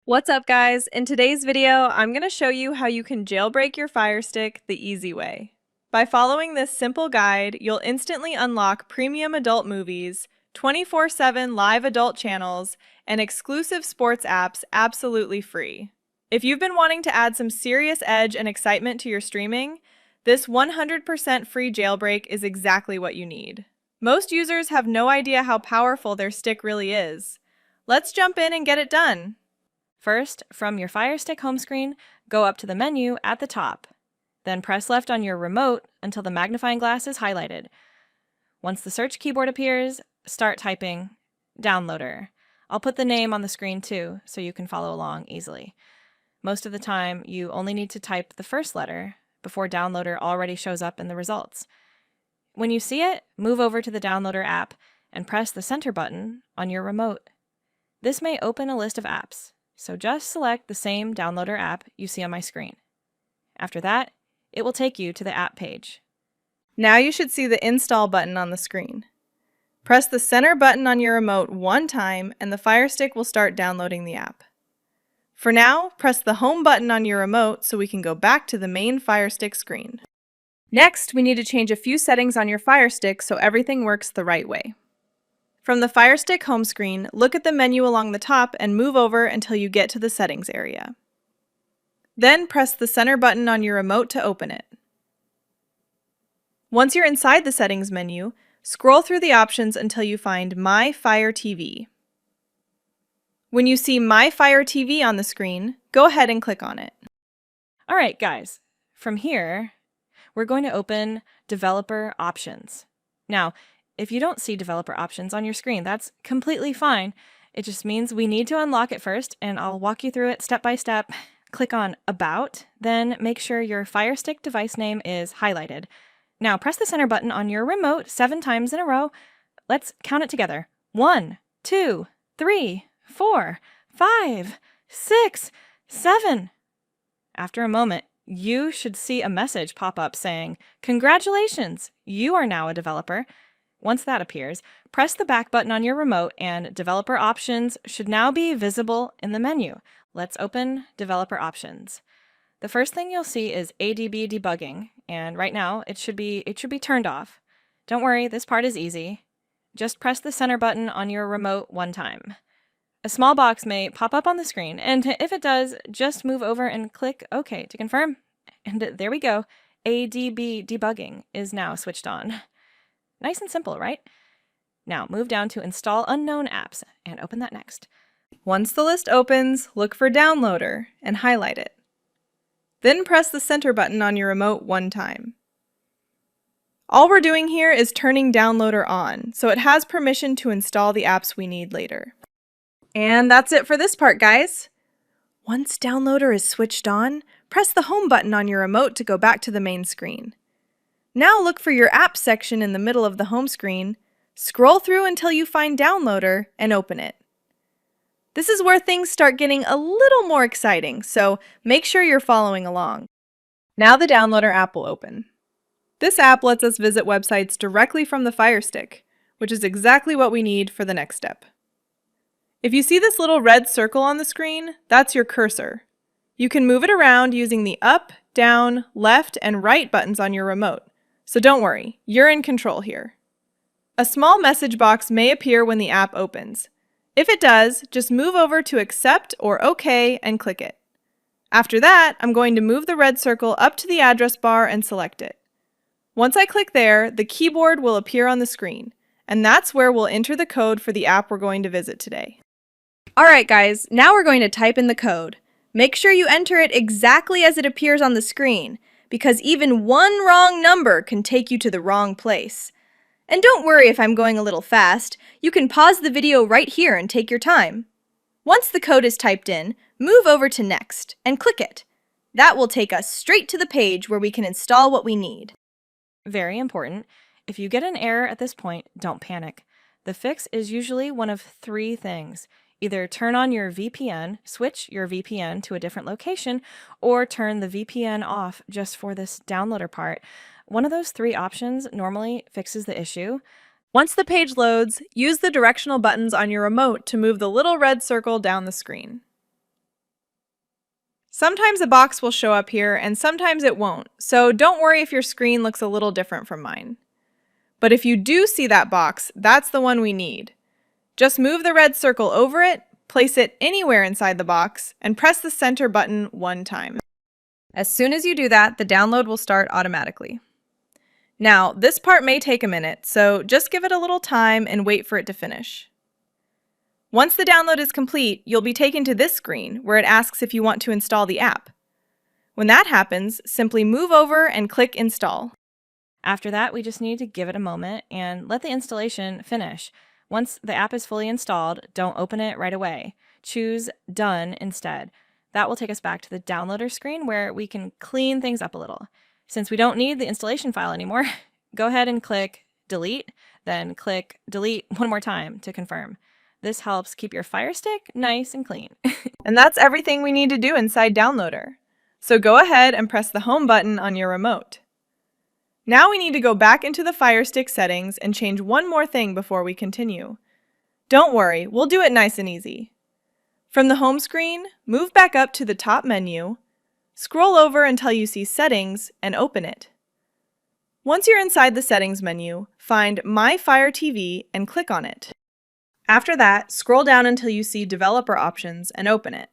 What's up, guys? In today's video, I'm going to show you how you can jailbreak your Fire Stick the easy way. By following this simple guide, you'll instantly unlock premium adult movies, 24/7 live adult channels, and exclusive sports apps absolutely free. If you've been wanting to add some serious edge and excitement to your streaming, this 100% free jailbreak is exactly what you need. Most users have no idea how powerful their stick really is. Let's jump in and get it done. First, from your Fire Stick home screen, go up to the menu at the top. Then press left on your remote until the magnifying glass is highlighted. Once the search keyboard appears, start typing Downloader. I'll put the name on the screen too, so you can follow along easily. Most of the time, you only need to type the first letter before Downloader already shows up in the results. When you see it, move over to the Downloader app and press the center button on your remote. This may open a list of apps, so just select the same Downloader app you see on my screen. After that, it will take you to the app page. Now you should see the Install button on the screen. Press the center button on your remote one time and the Fire Stick will start downloading the app. For now, press the Home button on your remote so we can go back to the main Fire Stick screen. Next, we need to change a few settings on your Fire Stick so everything works the right way. From the Fire Stick home screen, look at the menu along the top and move over until you get to the settings area. Then press the center button on your remote to open it. Once you're inside the settings menu, scroll through the options until you find My Fire TV. When you see My Fire TV on the screen, go ahead and click on it. Alright guys, from here, we're going to open Developer Options. Now, if you don't see developer options on your screen, that's completely fine. It just means we need to unlock it first, and I'll walk you through it step by step. Click on About, then make sure your Fire Stick device name is highlighted. Now press the center button on your remote 7 times in a row. Let's count it together. 1, 2, 3, 4, 5, 6, 7. After a moment, you should see a message pop up saying, "Congratulations, you are now a developer." Once that appears, press the back button on your remote and Developer Options should now be visible in the menu. Let's open Developer Options. The first thing you'll see is ADB debugging, and right now it should be turned off. Don't worry, this part is easy. Just press the center button on your remote one time. A small box may pop up on the screen, and if it does, just move over and click OK to confirm. And there we go. ADB debugging is now switched on. Nice and simple, right? Now move down to Install Unknown Apps and open that next. Once the list opens, look for Downloader and highlight it. Then press the center button on your remote one time. All we're doing here is turning Downloader on, so it has permission to install the apps we need later. And that's it for this part, guys. Once Downloader is switched on, press the Home button on your remote to go back to the main screen. Now look for your Apps section in the middle of the home screen, scroll through until you find Downloader, and open it. This is where things start getting a little more exciting, so make sure you're following along. Now the Downloader app will open. This app lets us visit websites directly from the Fire Stick, which is exactly what we need for the next step. If you see this little red circle on the screen, that's your cursor. You can move it around using the up, down, left, and right buttons on your remote. So don't worry, you're in control here. A small message box may appear when the app opens. If it does, just move over to Accept or OK and click it. After that, I'm going to move the red circle up to the address bar and select it. Once I click there, the keyboard will appear on the screen, and that's where we'll enter the code for the app we're going to visit today. Alright guys, now we're going to type in the code. Make sure you enter it exactly as it appears on the screen, because even one wrong number can take you to the wrong place. And don't worry if I'm going a little fast, you can pause the video right here and take your time. Once the code is typed in, move over to Next and click it. That will take us straight to the page where we can install what we need. Very important, if you get an error at this point, don't panic. The fix is usually one of 3 things. Either turn on your VPN, switch your VPN to a different location, or turn the VPN off just for this downloader part. One of those 3 options normally fixes the issue. Once the page loads, use the directional buttons on your remote to move the little red circle down the screen. Sometimes a box will show up here and sometimes it won't, so don't worry if your screen looks a little different from mine. But if you do see that box, that's the one we need. Just move the red circle over it, place it anywhere inside the box, and press the center button one time. As soon as you do that, the download will start automatically. Now, this part may take a minute, so just give it a little time and wait for it to finish. Once the download is complete, you'll be taken to this screen where it asks if you want to install the app. When that happens, simply move over and click Install. After that, we just need to give it a moment and let the installation finish. Once the app is fully installed, don't open it right away. Choose Done instead. That will take us back to the downloader screen where we can clean things up a little. Since we don't need the installation file anymore, go ahead and click Delete, then click Delete one more time to confirm. This helps keep your Fire Stick nice and clean. And that's everything we need to do inside Downloader. So go ahead and press the Home button on your remote. Now we need to go back into the Fire Stick settings and change one more thing before we continue. Don't worry, we'll do it nice and easy. From the home screen, move back up to the top menu, scroll over until you see Settings and open it. Once you're inside the Settings menu, find My Fire TV and click on it. After that, scroll down until you see Developer Options and open it.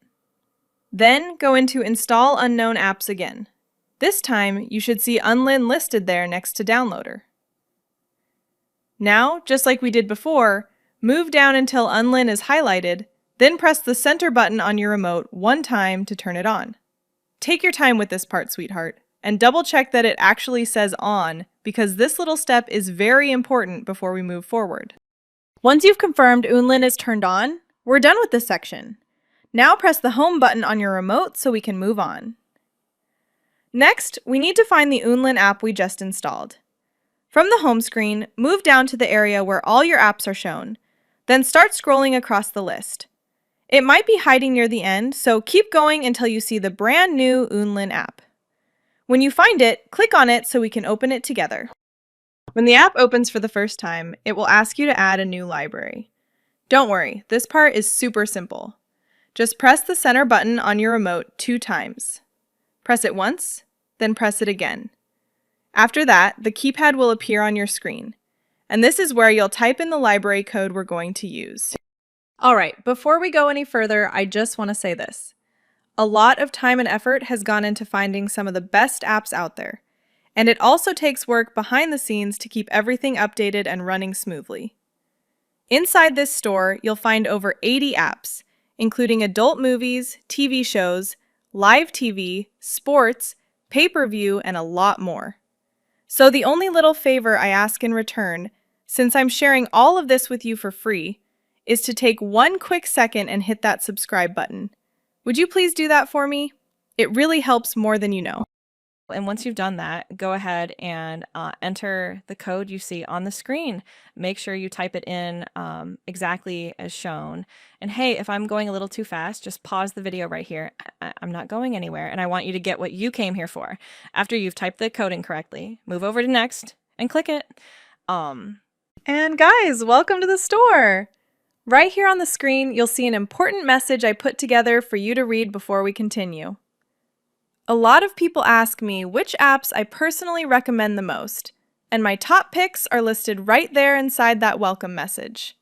Then go into Install Unknown Apps again. This time, you should see Unlin listed there next to Downloader. Now, just like we did before, move down until Unlin is highlighted, then press the center button on your remote one time to turn it on. Take your time with this part, sweetheart, and double check that it actually says on, because this little step is very important before we move forward. Once you've confirmed Unlin is turned on, we're done with this section. Now press the Home button on your remote so we can move on. Next, we need to find the Unlin app we just installed. From the home screen, move down to the area where all your apps are shown, then start scrolling across the list. It might be hiding near the end, so keep going until you see the brand new Unlin app. When you find it, click on it so we can open it together. When the app opens for the first time, it will ask you to add a new library. Don't worry, this part is super simple. Just press the center button on your remote 2 times. Press it once, then press it again. After that, the keypad will appear on your screen, and this is where you'll type in the library code we're going to use. Alright, before we go any further, I just want to say this. A lot of time and effort has gone into finding some of the best apps out there, and it also takes work behind the scenes to keep everything updated and running smoothly. Inside this store, you'll find over 80 apps, including adult movies, TV shows, live TV, sports, pay-per-view, and a lot more. So the only little favor I ask in return, since I'm sharing all of this with you for free, is to take one quick second and hit that subscribe button. Would you please do that for me? It really helps more than you know. And once you've done that, go ahead and enter the code you see on the screen. Make sure you type it in exactly as shown. And hey, if I'm going a little too fast, just pause the video right here. I'm not going anywhere, and I want you to get what you came here for. After you've typed the code in correctly, move over to Next and click it. And guys, welcome to the store! Right here on the screen, you'll see an important message I put together for you to read before we continue. A lot of people ask me which apps I personally recommend the most, and my top picks are listed right there inside that welcome message.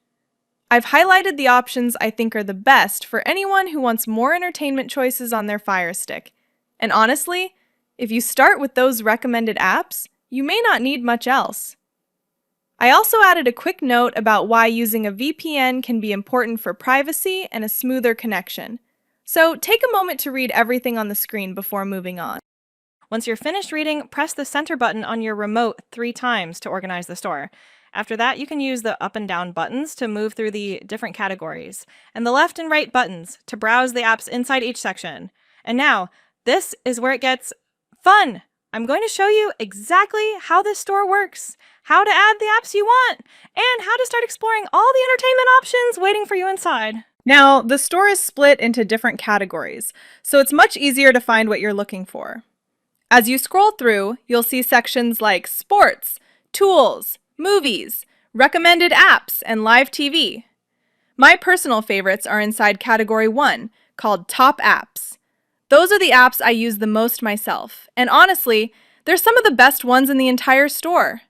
I've highlighted the options I think are the best for anyone who wants more entertainment choices on their Fire Stick, and honestly, if you start with those recommended apps, you may not need much else. I also added a quick note about why using a VPN can be important for privacy and a smoother connection. So take a moment to read everything on the screen before moving on. Once you're finished reading, press the center button on your remote 3 times to organize the store. After that, you can use the up and down buttons to move through the different categories, and the left and right buttons to browse the apps inside each section. And now, this is where it gets fun! I'm going to show you exactly how this store works, how to add the apps you want, and how to start exploring all the entertainment options waiting for you inside. Now, the store is split into different categories, so it's much easier to find what you're looking for. As you scroll through, you'll see sections like sports, tools, movies, recommended apps, and live TV. My personal favorites are inside category 1, called Top Apps. Those are the apps I use the most myself, and honestly, they're some of the best ones in the entire store.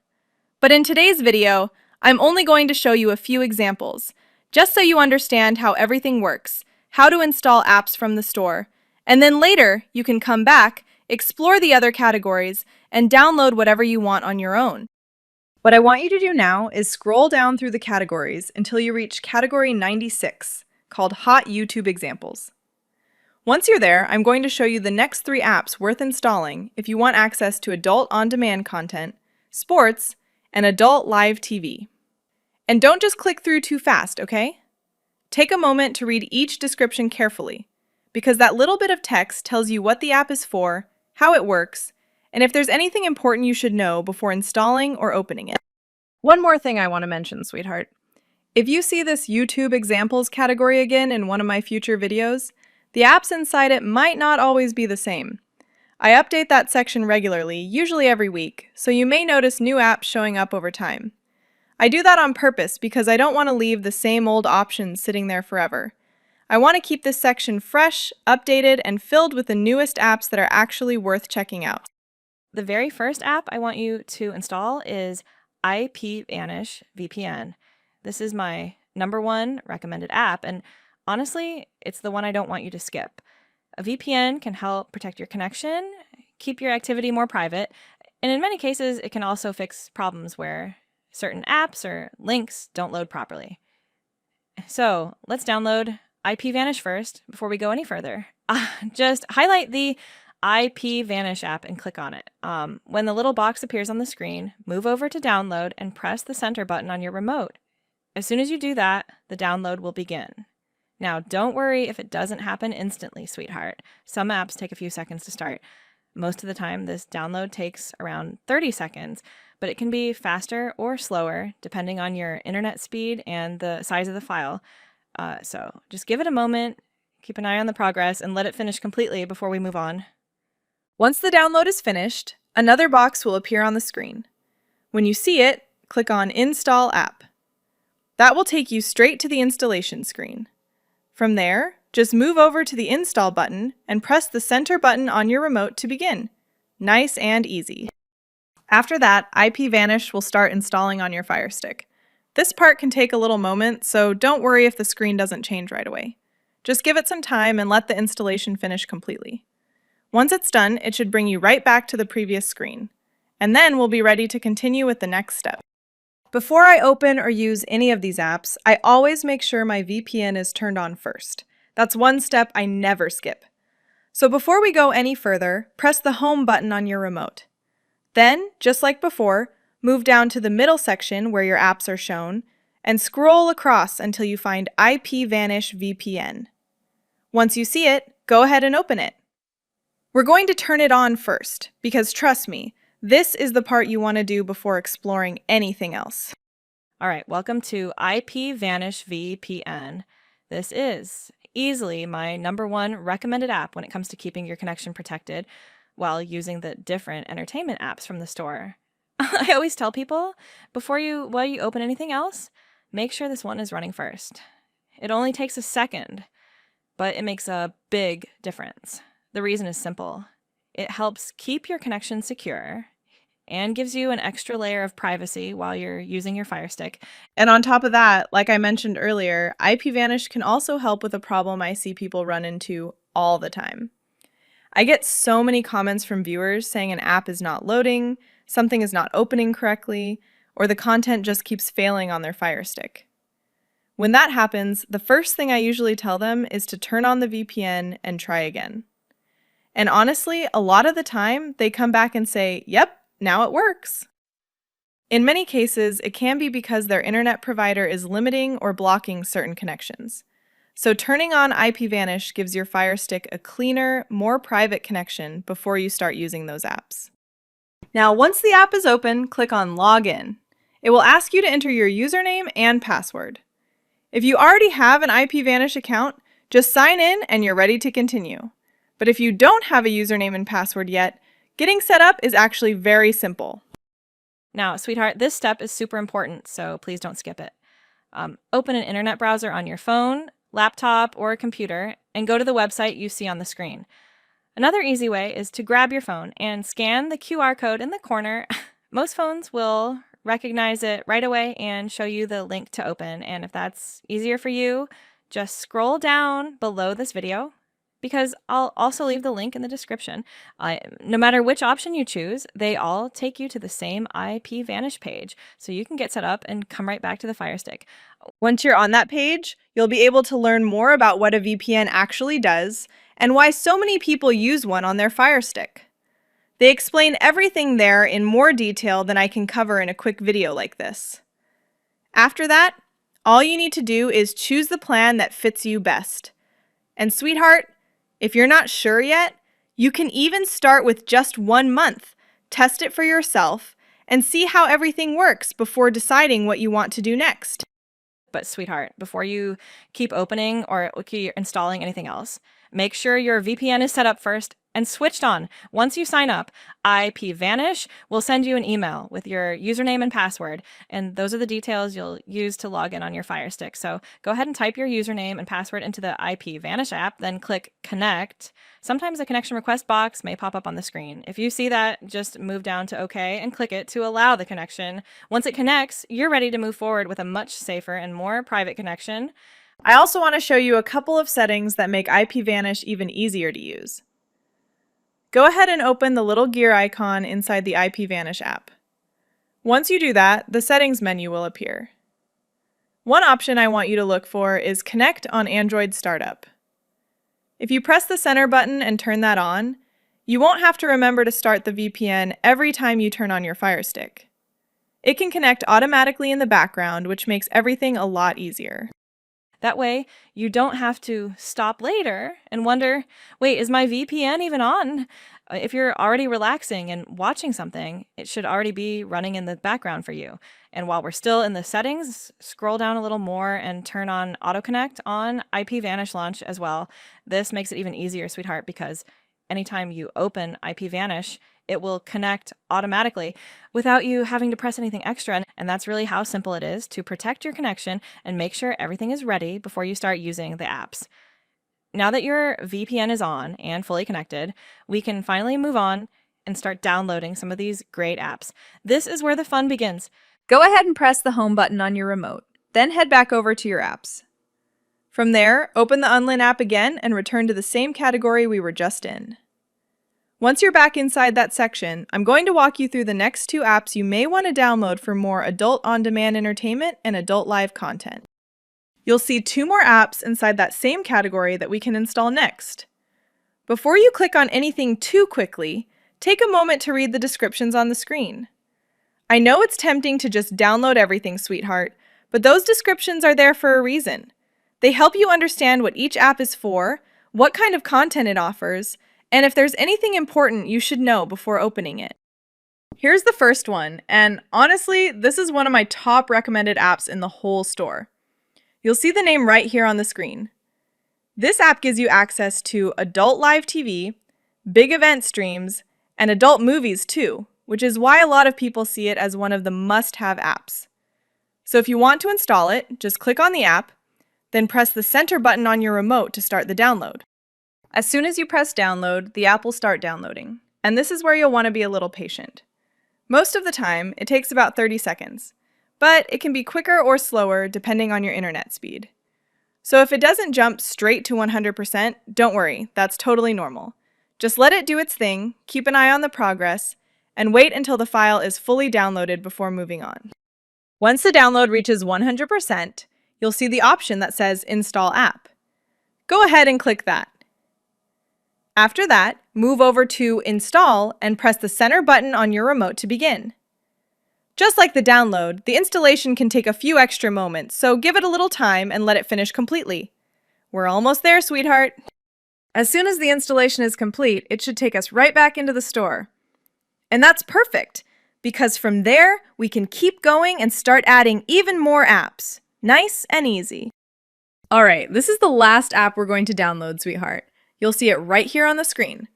But in today's video, I'm only going to show you a few examples, just so you understand how everything works, how to install apps from the store, and then later you can come back, explore the other categories, and download whatever you want on your own. What I want you to do now is scroll down through the categories until you reach category 96, called Hot YouTube Examples. Once you're there, I'm going to show you the next 3 apps worth installing if you want access to adult on-demand content, sports, and adult live TV. And don't just click through too fast, okay? Take a moment to read each description carefully, because that little bit of text tells you what the app is for, how it works, and if there's anything important you should know before installing or opening it. One more thing I want to mention, sweetheart. If you see this YouTube Examples category again in one of my future videos, the apps inside it might not always be the same. I update that section regularly, usually every week, so you may notice new apps showing up over time. I do that on purpose because I don't want to leave the same old options sitting there forever. I want to keep this section fresh, updated, and filled with the newest apps that are actually worth checking out. The very first app I want you to install is IPVanish VPN. This is my #1 recommended app, and honestly, it's the one I don't want you to skip. A VPN can help protect your connection, keep your activity more private, and in many cases, it can also fix problems where certain apps or links don't load properly. So let's download IPVanish first before we go any further. Just highlight the IPVanish app and click on it. When the little box appears on the screen, move over to download and press the center button on your remote. As soon as you do that, the download will begin. Now, don't worry if it doesn't happen instantly, sweetheart. Some apps take a few seconds to start. Most of the time, this download takes around 30 seconds, but it can be faster or slower depending on your internet speed and the size of the file. So just give it a moment, keep an eye on the progress, and let it finish completely before we move on. Once the download is finished, another box will appear on the screen. When you see it, click on Install App. That will take you straight to the installation screen. From there, just move over to the Install button and press the center button on your remote to begin. Nice and easy. After that, IPVanish will start installing on your Fire Stick. This part can take a little moment, so don't worry if the screen doesn't change right away. Just give it some time and let the installation finish completely. Once it's done, it should bring you right back to the previous screen. And then we'll be ready to continue with the next step. Before I open or use any of these apps, I always make sure my VPN is turned on first. That's one step I never skip. So before we go any further, press the Home button on your remote. Then, just like before, move down to the middle section where your apps are shown, and scroll across until you find IPVanish VPN. Once you see it, go ahead and open it. We're going to turn it on first, because trust me, this is the part you want to do before exploring anything else. All right, welcome to IPVanish VPN. This is easily my #1 recommended app when it comes to keeping your connection protected while using the different entertainment apps from the store. I always tell people, while you open anything else, make sure this one is running first. It only takes a second, but it makes a big difference. The reason is simple. It helps keep your connection secure and gives you an extra layer of privacy while you're using your Fire Stick. And on top of that, like I mentioned earlier, IPVanish can also help with a problem I see people run into all the time. I get so many comments from viewers saying an app is not loading, something is not opening correctly, or the content just keeps failing on their Fire Stick. When that happens, the first thing I usually tell them is to turn on the VPN and try again. And honestly, a lot of the time, they come back and say, yep, now it works. In many cases, it can be because their internet provider is limiting or blocking certain connections. So turning on IPVanish gives your Fire Stick a cleaner, more private connection before you start using those apps. Now, once the app is open, click on Login. It will ask you to enter your username and password. If you already have an IPVanish account, just sign in and you're ready to continue. But if you don't have a username and password yet, getting set up is actually very simple. Now, sweetheart, this step is super important, so please don't skip it. Open an internet browser on your phone, laptop, or computer, and go to the website you see on the screen. Another easy way is to grab your phone and scan the QR code in the corner. Most phones will recognize it right away and show you the link to open. And if that's easier for you, just scroll down below this video, because I'll also leave the link in the description. No matter which option you choose, they all take you to the same IPVanish page, so you can get set up and come right back to the Fire Stick. Once you're on that page, you'll be able to learn more about what a VPN actually does and why so many people use one on their Fire Stick. They explain everything there in more detail than I can cover in a quick video like this. After that, all you need to do is choose the plan that fits you best. And sweetheart, if you're not sure yet, you can even start with just 1 month, test it for yourself, and see how everything works before deciding what you want to do next. But sweetheart, before you keep opening or keep installing anything else, make sure your VPN is set up first and switched on. Once you sign up, IPVanish will send you an email with your username and password, and those are the details you'll use to log in on your Fire Stick. So go ahead and type your username and password into the IPVanish app, then click Connect. Sometimes a connection request box may pop up on the screen. If you see that, just move down to OK and click it to allow the connection. Once it connects, you're ready to move forward with a much safer and more private connection. I also want to show you a couple of settings that make IPVanish even easier to use. Go ahead and open the little gear icon inside the IPVanish app. Once you do that, the settings menu will appear. One option I want you to look for is Connect on Android Startup. If you press the center button and turn that on, you won't have to remember to start the VPN every time you turn on your Fire Stick. It can connect automatically in the background, which makes everything a lot easier. That way, you don't have to stop later and wonder, wait, is my VPN even on? If you're already relaxing and watching something, it should already be running in the background for you. And while we're still in the settings, scroll down a little more and turn on Auto Connect on IPVanish Launch as well. This makes it even easier, sweetheart, because anytime you open IPVanish, it will connect automatically without you having to press anything extra. And that's really how simple it is to protect your connection and make sure everything is ready before you start using the apps. Now that your VPN is on and fully connected, we can finally move on and start downloading some of these great apps. This is where the fun begins. Go ahead and press the home button on your remote, then head back over to your apps. From there, open the Unlin app again and return to the same category we were just in. Once you're back inside that section, I'm going to walk you through the next 2 apps you may want to download for more adult on-demand entertainment and adult live content. You'll see 2 more apps inside that same category that we can install next. Before you click on anything too quickly, take a moment to read the descriptions on the screen. I know it's tempting to just download everything, sweetheart, but those descriptions are there for a reason. They help you understand what each app is for, what kind of content it offers, and if there's anything important you should know before opening it. Here's the first one, and honestly, this is one of my top recommended apps in the whole store. You'll see the name right here on the screen. This app gives you access to adult live TV, big event streams, and adult movies too, which is why a lot of people see it as one of the must-have apps. So if you want to install it, just click on the app, then press the center button on your remote to start the download. As soon as you press download, the app will start downloading, and this is where you'll want to be a little patient. Most of the time, it takes about 30 seconds, but it can be quicker or slower depending on your internet speed. So if it doesn't jump straight to 100%, don't worry, that's totally normal. Just let it do its thing, keep an eye on the progress, and wait until the file is fully downloaded before moving on. Once the download reaches 100%, you'll see the option that says Install App. Go ahead and click that. After that, move over to Install and press the center button on your remote to begin. Just like the download, the installation can take a few extra moments, so give it a little time and let it finish completely. We're almost there, sweetheart. As soon as the installation is complete, it should take us right back into the store. And that's perfect, because from there, we can keep going and start adding even more apps. Nice and easy. All right, this is the last app we're going to download, sweetheart. You'll see it right here on the screen.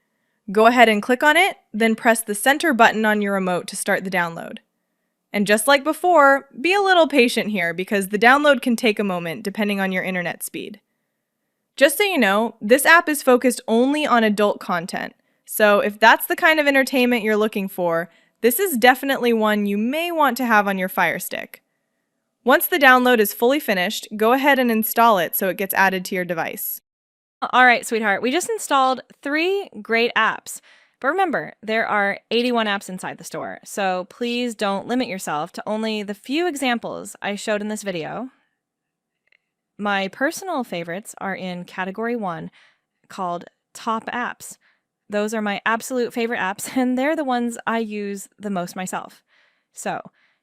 Go ahead and click on it, then press the center button on your remote to start the download. And just like before, be a little patient here because the download can take a moment depending on your internet speed. Just so you know, this app is focused only on adult content, So if that's the kind of entertainment you're looking for, this is definitely one you may want to have on your Fire Stick. Once the download is fully finished, go ahead and install it so it gets added to your device. All right, sweetheart, we just installed 3 great apps. But remember, there are 81 apps inside the store, so please don't limit yourself to only the few examples I showed in this video. My personal favorites are in category 1, called Top Apps. Those are my absolute favorite apps, and they're the ones I use the most myself. So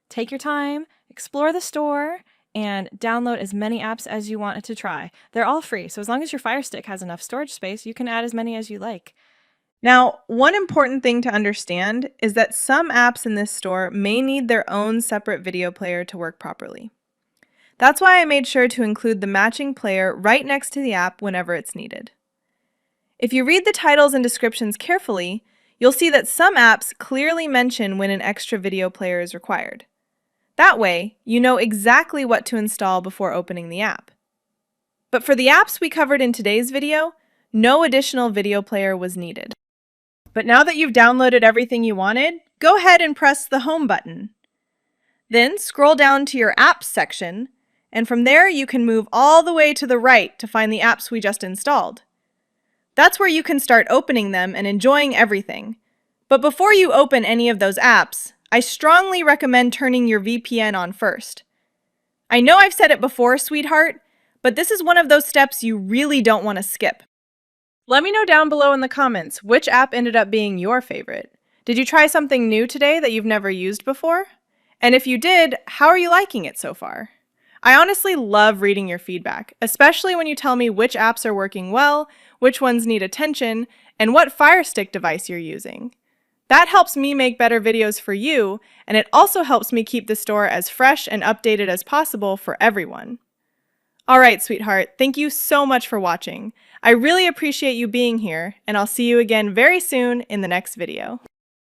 take your time, explore the store, and download as many apps as you want to try. They're all free, so as long as your Fire Stick has enough storage space, you can add as many as you like. Now, one important thing to understand is that some apps in this store may need their own separate video player to work properly. That's why I made sure to include the matching player right next to the app whenever it's needed. If you read the titles and descriptions carefully, you'll see that some apps clearly mention when an extra video player is required. That way, you know exactly what to install before opening the app. But for the apps we covered in today's video, no additional video player was needed. But now that you've downloaded everything you wanted, go ahead and press the Home button. Then scroll down to your Apps section, and from there you can move all the way to the right to find the apps we just installed. That's where you can start opening them and enjoying everything. But before you open any of those apps, I strongly recommend turning your VPN on first. I know I've said it before, sweetheart, but this is one of those steps you really don't want to skip. Let me know down below in the comments which app ended up being your favorite. Did you try something new today that you've never used before? And if you did, how are you liking it so far? I honestly love reading your feedback, especially when you tell me which apps are working well, which ones need attention, and what Fire Stick device you're using. That helps me make better videos for you, and it also helps me keep the store as fresh and updated as possible for everyone. Alright, sweetheart, thank you so much for watching. I really appreciate you being here, and I'll see you again very soon in the next video.